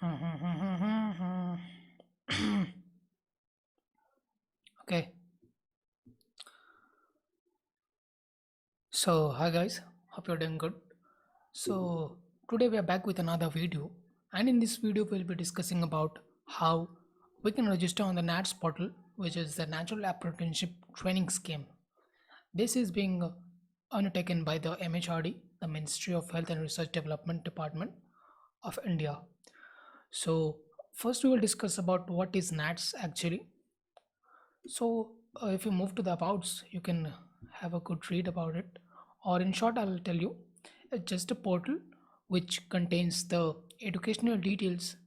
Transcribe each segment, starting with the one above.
Okay, so hi guys, hope you're doing good. So today we are back with another video, and in this video we'll be discussing about how we can register on the NATS portal, which is the Natural Apprenticeship Training Scheme. This is being undertaken by the MHRD, the Ministry of Health and Research Development Department of India. So first we will discuss about what is NATS actually. So, if you move to the abouts, you can have a good read about it. Or, in short, I will tell you it's just a portal which contains the educational details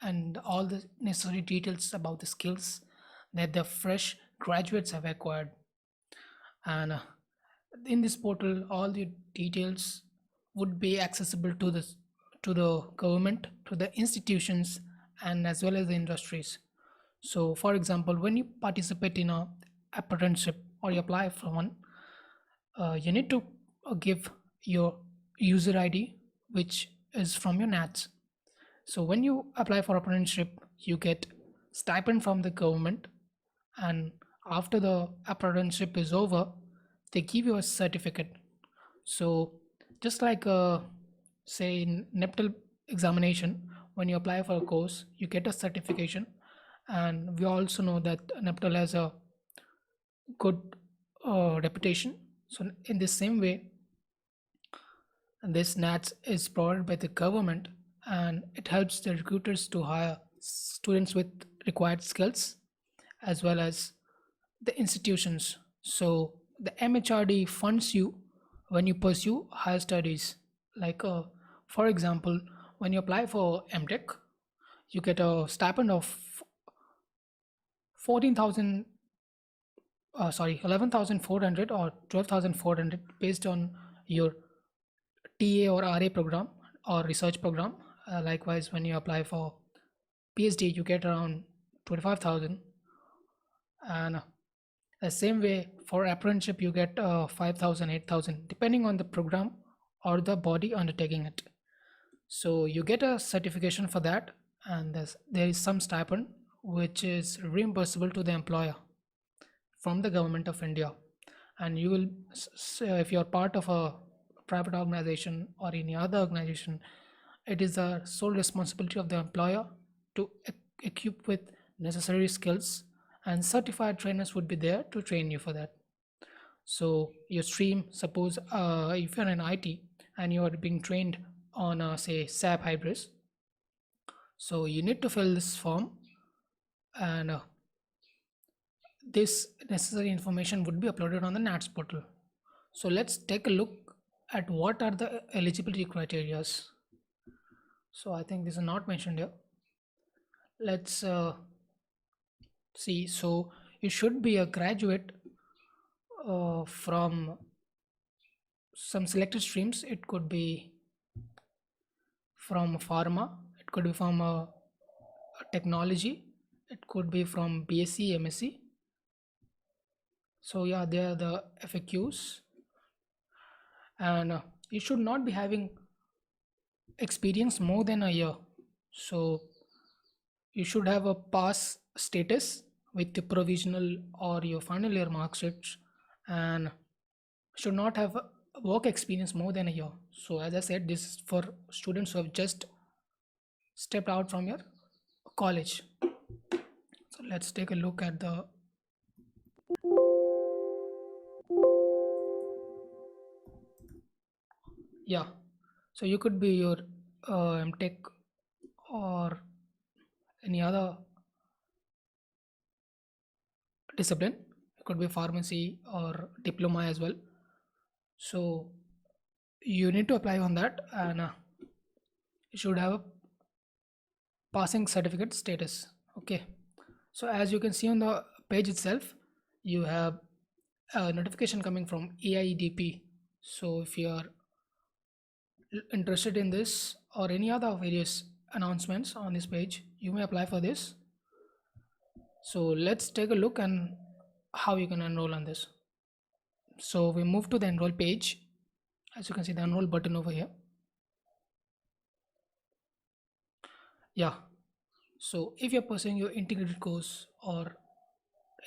and all the necessary details about the skills that the fresh graduates have acquired. And in this portal, all the details would be accessible to the government, to the institutions, and as well as the industries. So, for example, when you participate in a apprenticeship or you apply for one, you need to give your user ID, which is from your NATS. So, when you apply for apprenticeship, you get stipend from the government, and after the apprenticeship is over, they give you a certificate. So, just like say in NEPTEL examination, when you apply for a course, you get a certification, and we also know that NEPTEL has a good reputation. So, in the same way, this NATS is provided by the government, and it helps the recruiters to hire students with required skills as well as the institutions. So, the MHRD funds you when you pursue higher studies. Like, for example, when you apply for MTech, you get a stipend of 14,000 sorry 11,400 or 12,400 based on your TA or RA program or research program. Likewise, when you apply for PhD, you get around 25,000, and the same way for apprenticeship, you get 5,000, 8,000, depending on the program or the body undertaking it. So you get a certification for that, and there is some stipend which is reimbursable to the employer from the government of India. And you will, if you're part of a private organization or any other organization, it is the sole responsibility of the employer to equip with necessary skills, and certified trainers would be there to train you for that. So your stream, suppose if you're in IT and you are being trained on say SAP Hybris, so you need to fill this form, and this necessary information would be uploaded on the NATS portal. So let's take a look at what are the eligibility criteria. So I think this is not mentioned here. Let's see. So you should be a graduate from some selected streams. It could be from pharma, it could be from technology, it could be from BSc, MSc. So yeah, they are the FAQs, and you should not be having experience more than a year. So you should have a pass status with the provisional or your final year mark sheets, and should not have work experience more than a year. So as I said, this is for students who have just stepped out from your college. So let's take a look at the yeah. So you could be your MTech or any other discipline. It could be pharmacy or diploma as well. So you need to apply on that, and you should have a passing certificate status. Okay. So as you can see on the page itself, you have a notification coming from AIDP. So if you are interested in this or any other various announcements on this page, you may apply for this. So let's take a look and how you can enroll on this. So we move to the enroll page. As you can see, the enroll button over here. Yeah, So if you're pursuing your integrated course or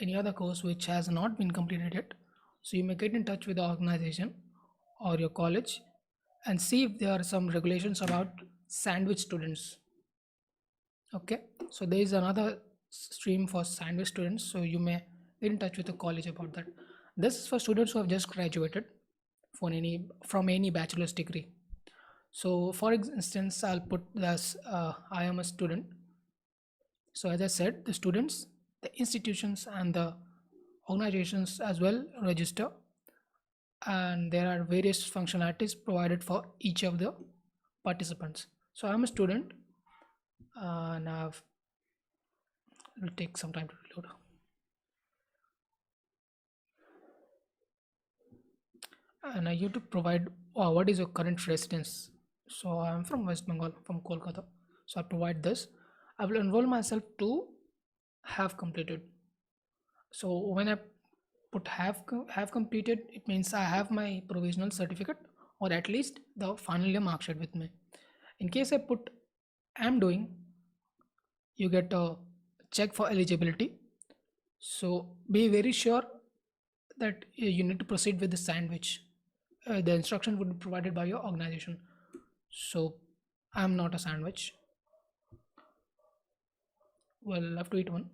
any other course which has not been completed yet, so you may get in touch with the organization or your college and see if there are some regulations about sandwich students. Okay, so there is another stream for sandwich students, so you may get in touch with the college about that. This is for students who have just graduated from any bachelor's degree. So for instance, I'll put this, I am a student. So as I said, the students, the institutions and the organizations as well register, and there are various functionalities provided for each of the participants. So I'm a student, and it will take some time to reload. And I need to provide what is your current residence. So I'm from West Bengal, from Kolkata. So I provide this. I will enroll myself to have completed. So when I put have completed, it means I have my provisional certificate or at least the final year mark sheet with me. In case I put am doing, you get a check for eligibility. So be very sure that you need to proceed with the sandwich. The instruction would be provided by your organization. So I'm not a sandwich. Well, I have to eat one.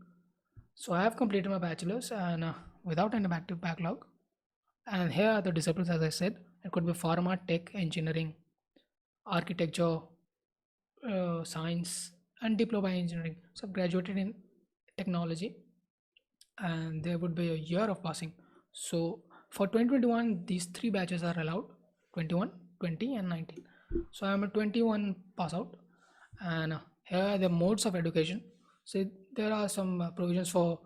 So I have completed my bachelor's and without any active backlog. And here are the disciplines, as I said. It could be pharma, tech, engineering, architecture, science, and diploma in engineering. So I've graduated in technology, and there would be a year of passing. So for 2021, these three batches are allowed: 21, 20, and 19. So I'm a 21 pass out, and here are the modes of education. So there are some provisions for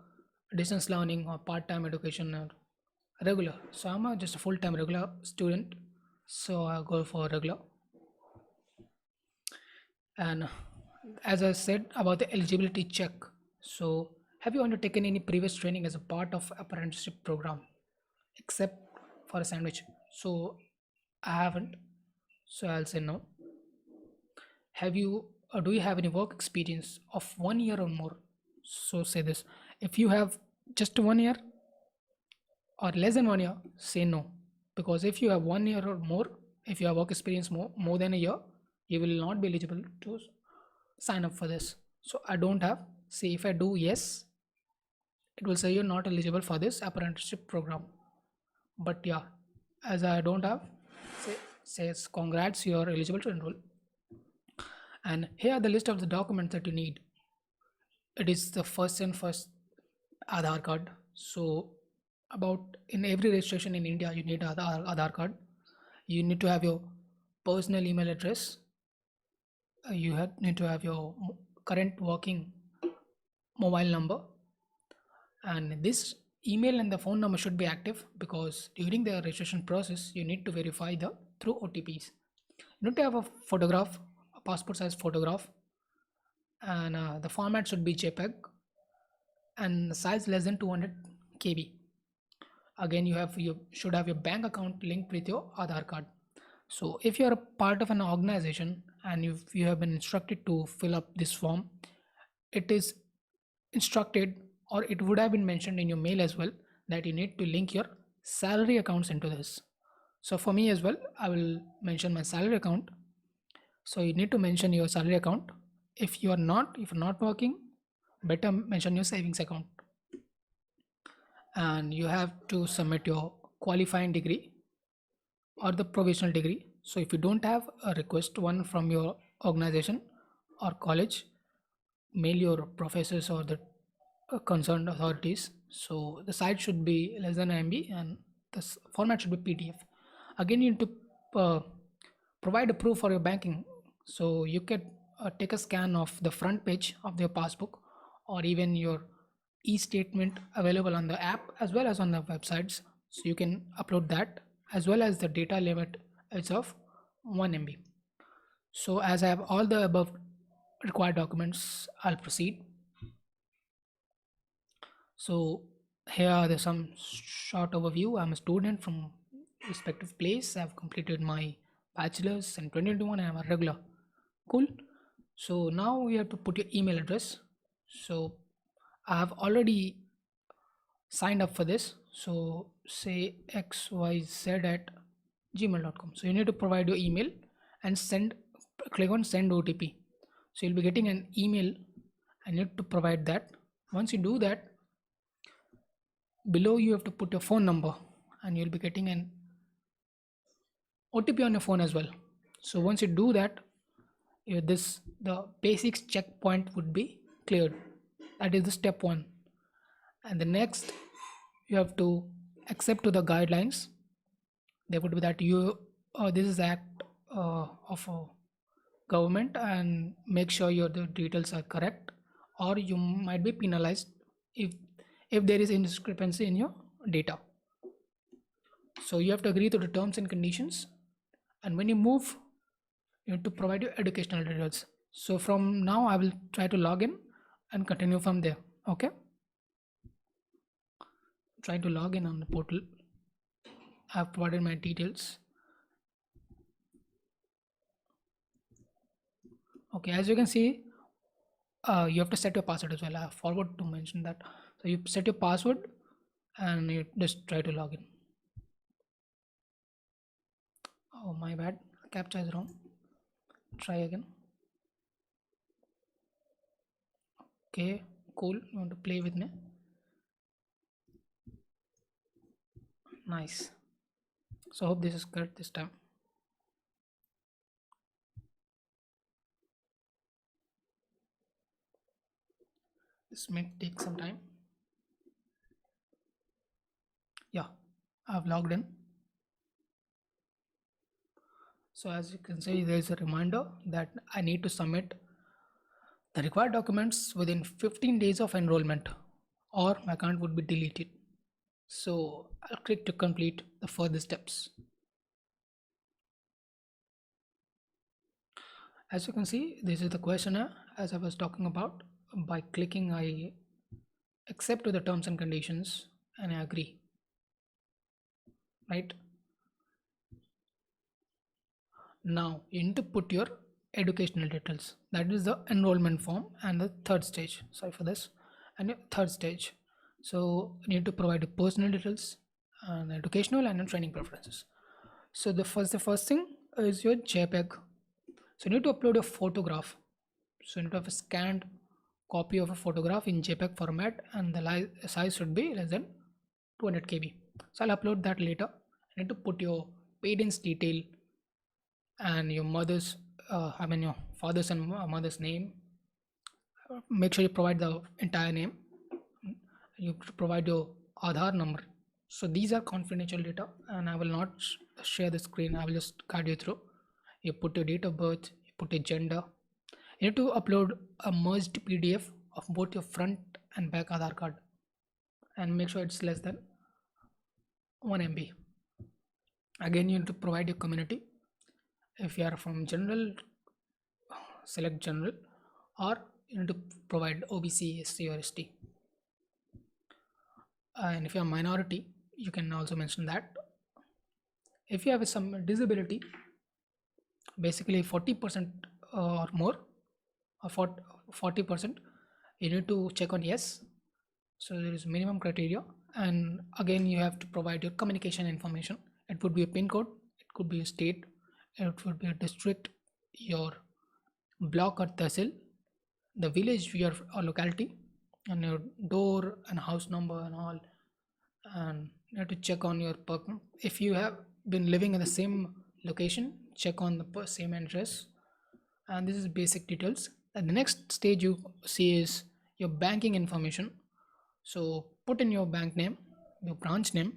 distance learning or part-time education or regular. So I'm just a full-time regular student, so I go for regular. And as I said about the eligibility check, so have you undertaken any previous training as a part of apprenticeship program except for a sandwich? So I haven't, so I'll say no. Have you or do you have any work experience of 1 year or more? So say this. If you have just 1 year or less than 1 year, say no. Because if you have 1 year or more, if you have work experience more than a year, you will not be eligible to sign up for this. So I don't have. Say if I do yes, it will say you're not eligible for this apprenticeship program. But yeah, as I don't have, says congrats, you are eligible to enroll. And here are the list of the documents that you need. It is the first and first Aadhaar card. So about in every registration in India, you need Aadhaar card. You need to have your personal email address. Need to have your current working mobile number, and this email and the phone number should be active because during the registration process you need to verify the through OTPs. You need to have a photograph, a passport size photograph, and the format should be JPEG and the size less than 200 KB. Again, you should have your bank account linked with your Aadhaar card. So if you are a part of an organization and you have been instructed to fill up this form, it is instructed or it would have been mentioned in your mail as well that you need to link your salary accounts into this. So for me as well, I will mention my salary account. So you need to mention your salary account. If you're not working, better mention your savings account. And you have to submit your qualifying degree or the provisional degree. So if you don't have a request one from your organization or college, mail your professors or the concerned authorities. So the site should be less than MB and the format should be PDF. Again, you need to provide a proof for your banking. So you can take a scan of the front page of your passbook or even your e-statement available on the app as well as on the websites. So you can upload that as well as the data limit is of 1 MB. So as I have all the above required documents, I'll proceed. So here are some short overview. I'm a student from respective place. I've completed my bachelor's in 2021 and I'm a regular. Cool. So now we have to put your email address. So I have already signed up for this. So say xyz at gmail.com. So you need to provide your email and click on send OTP. So you'll be getting an email and you need to provide that. Once you do that, below you have to put your phone number and you'll be getting an OTP on your phone as well. So once you do that, the basics checkpoint would be cleared. That is the step one. And the next, you have to accept to the guidelines. There would be that this is act of a government, and make sure your the details are correct, or you might be penalized if there is indiscrepancy in your data. So you have to agree to the terms and conditions, and when you move, you need to provide your educational details. So from now I will try to log in and continue from there. Okay, try to log in on the portal. I have provided my details. Okay, as you can see, you have to set your password as well. I forgot to mention that. So you set your password and you just try to log in. Oh my bad, captcha is wrong. Try again. Okay, cool. You want to play with me? Nice. So hope this is correct this time. This may take some time. Yeah, I've logged in. So as you can see, there is a reminder that I need to submit the required documents within 15 days of enrollment or my account would be deleted. So I'll click to complete the further steps. As you can see, this is the questionnaire as I was talking about. By clicking, I accept to the terms and conditions and I agree. Right? Now you need to put your educational details. That is the enrollment form and the third stage. Sorry for this. And your third stage. So you need to provide your personal details and educational and training preferences. So the first thing is your JPEG. So you need to upload a photograph. So you need to have a scanned copy of a photograph in JPEG format and the size should be less than 200 KB. So I'll upload that later. You need to put your parents detail and your your father's and mother's name. Make sure you provide the entire name. You provide your Aadhaar number. So these are confidential data and I will not share the screen. I will just guide you through. You put your date of birth, you put your gender. You need to upload a merged PDF of both your front and back Aadhaar card and make sure it's less than 1 MB. Again, you need to provide your community. If you are from general, select general, or you need to provide OBC, SC or ST. And if you are minority, you can also mention that. If you have some disability, basically 40% or more, or 40%, you need to check on yes. So there is minimum criteria, and again you have to provide your communication information. It would be a pin code, it could be a state, it would be a district, your block or tehsil, the village your or locality, and your door and house number and all. And you have to check on your if you have been living in the same location, check on the same address. And this is basic details. And the next stage you see is your banking information. So put in your bank name, your branch name.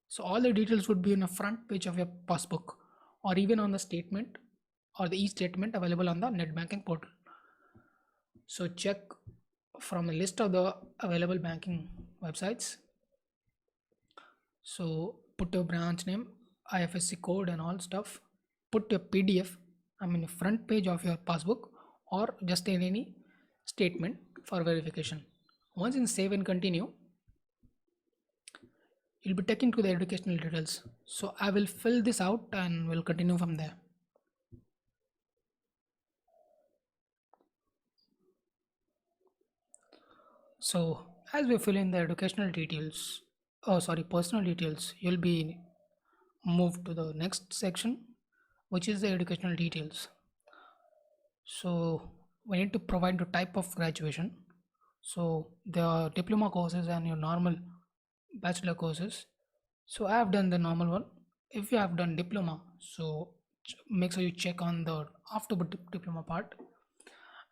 So all the details would be on the front page of your passbook or even on the statement or the e-statement available on the net banking portal. So check from a list of the available banking websites. So put your branch name, IFSC code and all stuff. Put your PDF, front page of your passbook or just in any statement for verification. Once in save and continue, you'll be taken to the educational details. So I will fill this out and we'll continue from there. So as we fill in the educational details, oh sorry, personal details, you'll be moved to the next section, which is the educational details. So we need to provide the type of graduation. So there are diploma courses and your normal bachelor courses. So I have done the normal one. If you have done diploma, so make sure you check on the after diploma part,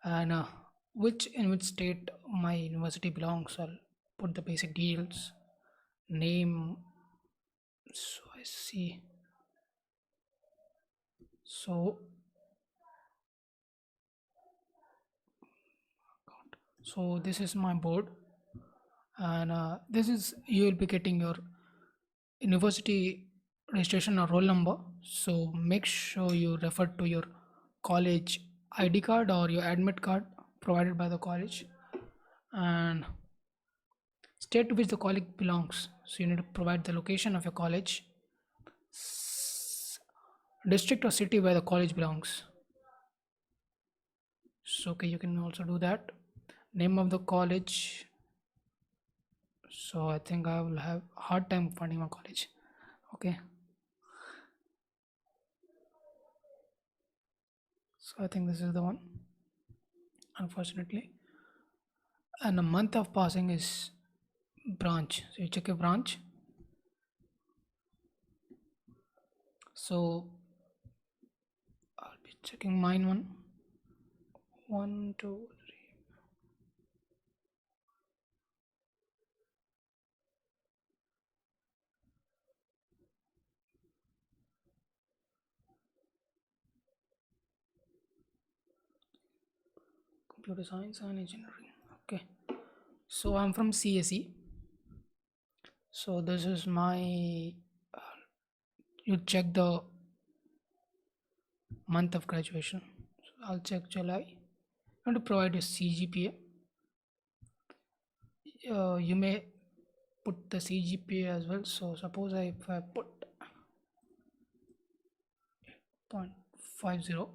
and which state my university belongs. I'll put the basic details, name. So I see. So this is my board, and this is you will be getting your university registration or roll number. So make sure you refer to your college ID card or your admit card provided by the college, and state to which the college belongs. So you need to provide the location of your college, district or city where the college belongs. So okay, you can also do that. Name of the college. So I think I will have hard time finding my college. Okay. So I think this is the one, unfortunately. And the month of passing is branch. So you check a branch. So I'll be checking mine one. One, two, three. Computer science and engineering. Okay. So I'm from CSE. So this is my. You check the month of graduation. So I'll check July. You want to provide a CGPA. You may put the CGPA as well. So suppose if I put 0.50,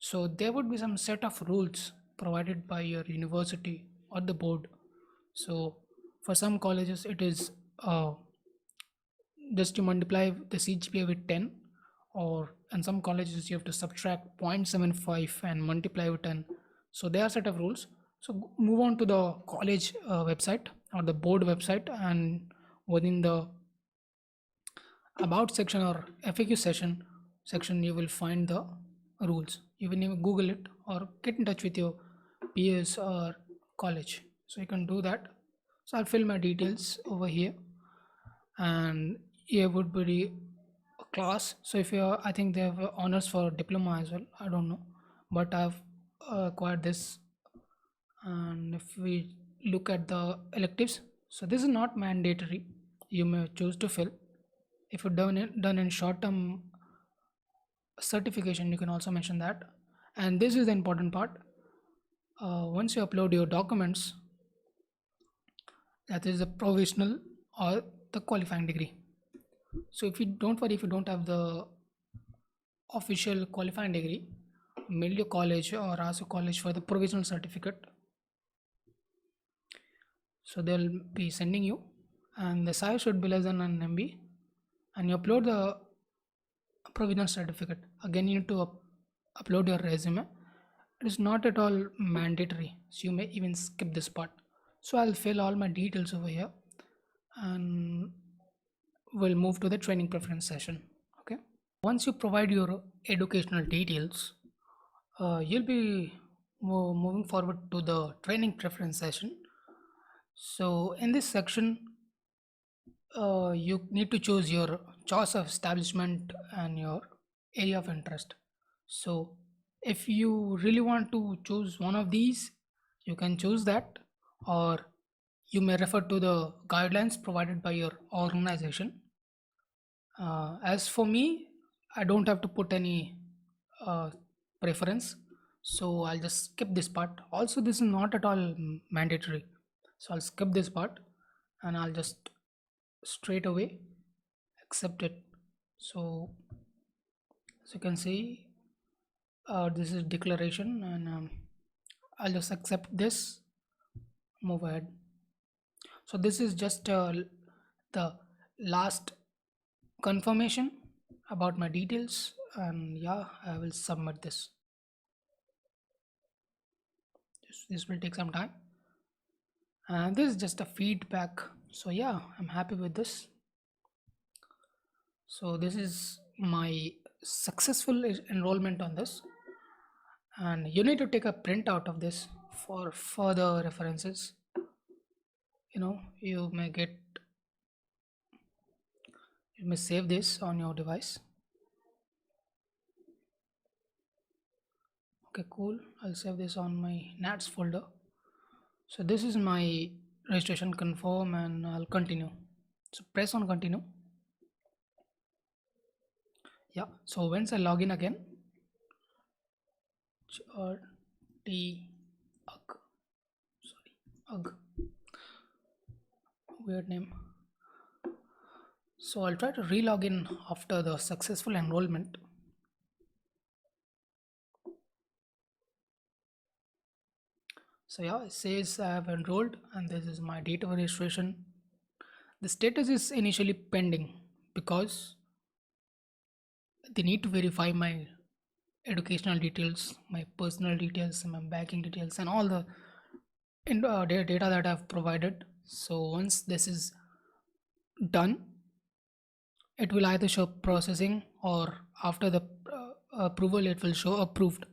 so there would be some set of rules provided by your university or the board. So for some colleges it is just to multiply the CGPA with 10, or in some colleges you have to subtract 0.75 and multiply with 10. So there are set of rules. So move on to the college website or the board website, and within the about section or FAQ section you will find the rules. You will even Google it or get in touch with your peers or college. So you can do that. So I'll fill my details over here, and here would be a class. So if you're, I think they have honors for diploma as well. I don't know, but I've acquired this. And if we look at the electives, so this is not mandatory. You may choose to fill. If you've done in short term certification, you can also mention that. And this is the important part. Once you upload your documents, that is the provisional or the qualifying degree. So if you don't worry, if you don't have the official qualifying degree, mail your college or ask your college for the provisional certificate. So they'll be sending you, and the size should be less than an MB, and you upload the provisional certificate. Again, you need to upload your resume. It is not at all mandatory, so you may even skip this part. So I'll fill all my details over here, and we'll move to the training preference session. Okay. Once you provide your educational details, you'll be moving forward to the training preference session. So in this section, you need to choose your choice of establishment and your area of interest. So if you really want to choose one of these, you can choose that, or you may refer to the guidelines provided by your organization. As for me, I don't have to put any uh, preference, so I'll just skip this part. Also, this is not at all mandatory, so I'll skip this part, and I'll just straight away accept it. So as you can see, this is declaration, and I'll just accept this. move ahead. So this is just the last confirmation about my details, and yeah, I will submit this. This will take some time, and this is just a feedback. So yeah, I'm happy with this. So this is my successful enrollment on this, and you need to take a printout of this for further references. You may save this on your device. Okay, cool. I'll save this on my NATS folder. So this is my registration confirm, and I'll continue. So press on continue. Yeah, so once I log in again, HRD UG, sorry, UG, weird name. So I'll try to relog in after the successful enrollment. So yeah, it says I have enrolled, and this is my date of registration. The status is initially pending because they need to verify my educational details, my personal details, my banking details, and all the data that I've provided. So once this is done, it will either show processing, or after the approval it will show approved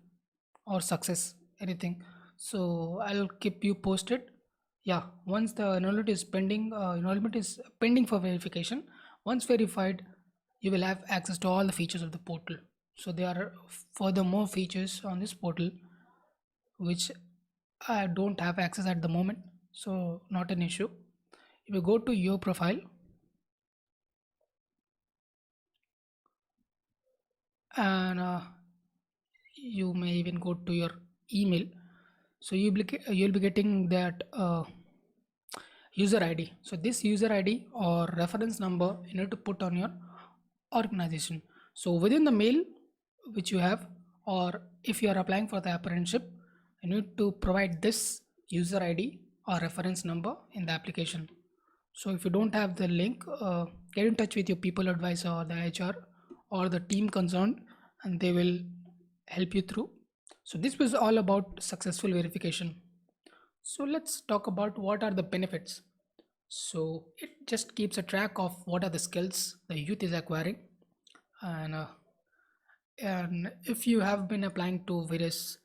or success, anything. So I'll keep you posted. Yeah, once the enrollment is pending for verification. Once verified, you will have access to all the features of the portal. So there are further more features on this portal which I don't have access at the moment, so not an issue. If you go to your profile, and you may even go to your email, so you'll be getting that user ID. So this user ID or reference number you need to put on your organization. So within the mail which you have, or if you are applying for the apprenticeship, you need to provide this user ID or reference number in the application. So if you don't have the link, get in touch with your people advisor or the HR or the team concerned, and they will help you through. So this was all about successful verification. So let's talk about what are the benefits. So it just keeps a track of what are the skills the youth is acquiring, and and if you have been applying to various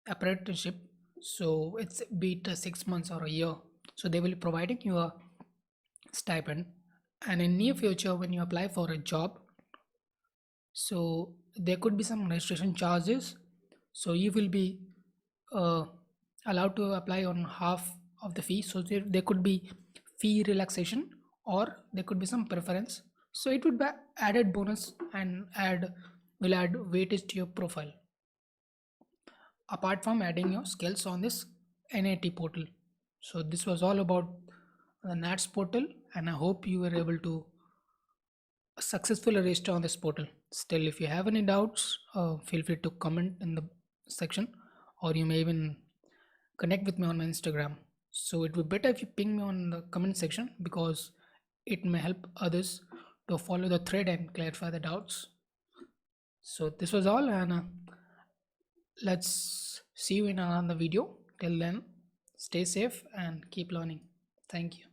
apprenticeship, so it's be it 6 months or a year, so they will be providing you a stipend. And in near future when you apply for a job, so there could be some registration charges, so you will be uh, allowed to apply on half of the fee. So there could be fee relaxation, or there could be some preference, so it would be added bonus and will add weightage to your profile, apart from adding your skills on this NAT portal. So this was all about the NATS portal, and I hope you were able to successfully register on this portal. Still, if you have any doubts, feel free to comment in the section, or you may even connect with me on my Instagram. So it would be better if you ping me on the comment section, because it may help others to follow the thread and clarify the doubts. So this was all, and let's see you in another video. Till then, stay safe and keep learning. Thank you.